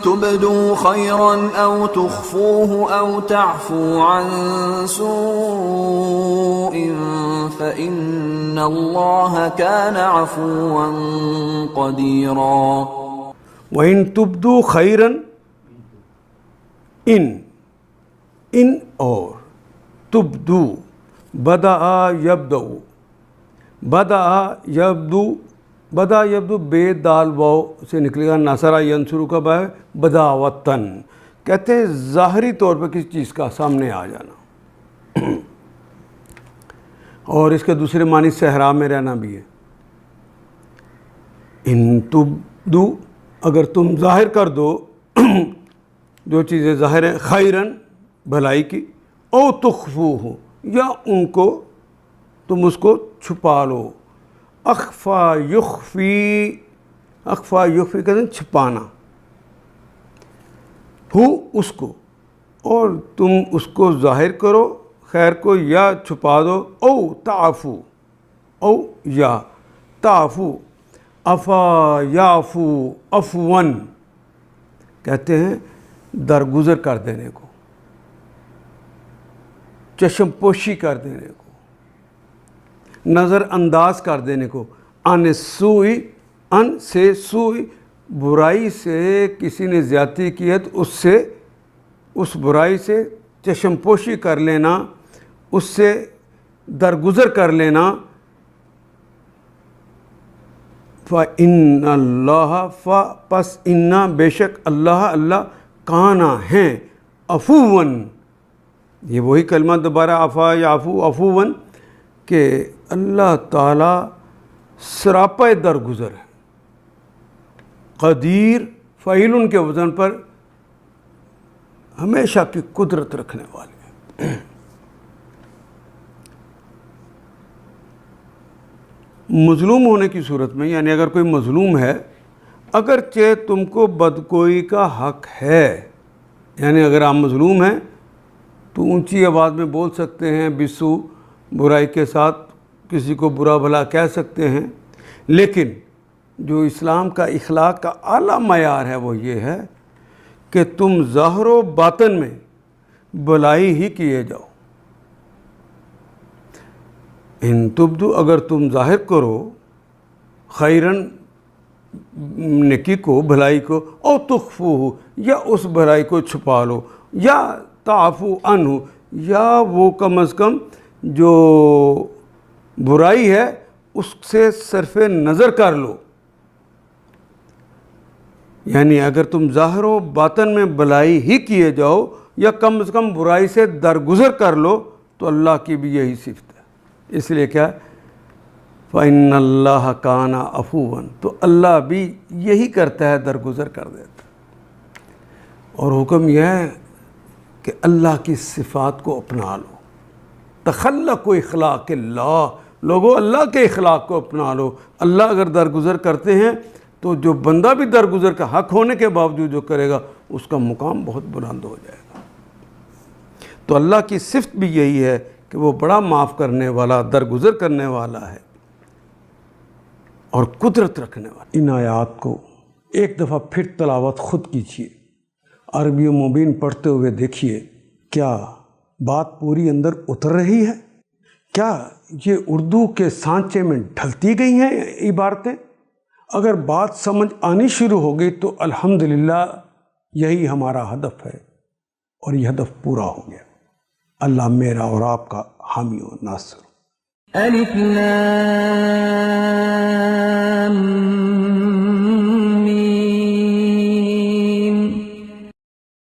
تبدوا خيرا أو تخفوه أو تعفوا عن سوء فإن الله كان عفوا قديرا. وَإِن تُبْدُوا خَيْرًا ان اور تبدو بدأ یبدو بدأ یبدو بے دال واو سے نکلے گا. نصرہ ینصرو کا باب بداوتن کہتے ہیں ظاہری طور پہ کسی چیز کا سامنے آ جانا. اور اس کے دوسرے معنی صحرا میں رہنا بھی ہے. ان تبدو اگر تم ظاہر کر دو جو چیزیں ظاہر ہیں خیرن بھلائی کی او تخفوہ یا ان کو تم اس کو چھپا لو. اخفا یخفی کہتے ہیں چھپانا. ہو اس کو اور تم اس کو ظاہر کرو خیر کو یا چھپا دو. او تعفو او یا تعفو افا یعفو افون کہتے ہیں درگزر کر دینے کو چشم پوشی کر دینے کو نظر انداز کر دینے کو. ان سوئی ان سے سوئی برائی سے کسی نے زیادتی کی ہے تو اس برائی سے چشم پوشی کر لینا اس سے درگزر کر لینا. فَإِنَّ اللَّهَ پس اِنَّا بے شک اللہ کانا ہیں عفوًا. یہ وہی کلمہ دوبارہ عفا یعفو عفوًا کہ اللہ تعالیٰ سراپا درگزر ہے. قدیر فعیل کے وزن پر ہمیشہ کی قدرت رکھنے والے ہیں. مظلوم ہونے کی صورت میں یعنی اگر کوئی مظلوم ہے اگرچہ تم کو بدگوئی کا حق ہے یعنی اگر آپ مظلوم ہیں تو اونچی آواز میں بول سکتے ہیں بسو برائی کے ساتھ کسی کو برا بھلا کہہ سکتے ہیں. لیکن جو اسلام کا اخلاق کا اعلیٰ معیار ہے وہ یہ ہے کہ تم ظاہر و باطن میں بھلائی ہی کیے جاؤ. ان تبدو اگر تم ظاہر کرو خیرن نیکی کو بھلائی کو او تخفوہ یا اس بھلائی کو چھپا لو یا تعفو عنہ یا وہ کم از کم جو برائی ہے اس سے صرف نظر کر لو. یعنی اگر تم ظاہر و باطن میں بھلائی ہی کیے جاؤ یا کم از کم برائی سے درگزر کر لو تو اللہ کی بھی یہی صفت ہے. اس لیے کیا فَإِنَّ اللَّهَ كَانَ عَفُوًا تو اللہ بھی یہی کرتا ہے درگزر کر دیتا. اور حکم یہ ہے کہ اللہ کی صفات کو اپنا لو. تخلقوا اخلاق اللہ لوگو اللہ کے اخلاق کو اپنا لو. اللہ اگر درگزر کرتے ہیں تو جو بندہ بھی درگزر کا حق ہونے کے باوجود جو کرے گا اس کا مقام بہت بلند ہو جائے گا. تو اللہ کی صفت بھی یہی ہے کہ وہ بڑا معاف کرنے والا درگزر کرنے والا ہے اور قدرت رکھنے والا. ان آیات کو ایک دفعہ پھر تلاوت خود کیجیے عربی مبین پڑھتے ہوئے دیکھیے کیا بات پوری اندر اتر رہی ہے. کیا یہ اردو کے سانچے میں ڈھلتی گئی ہیں عبارتیں. اگر بات سمجھ آنی شروع ہو گئی تو الحمدللہ یہی ہمارا ہدف ہے اور یہ ہدف پورا ہو گیا. اللہ میرا اور آپ کا حامی و ناصر. الف لام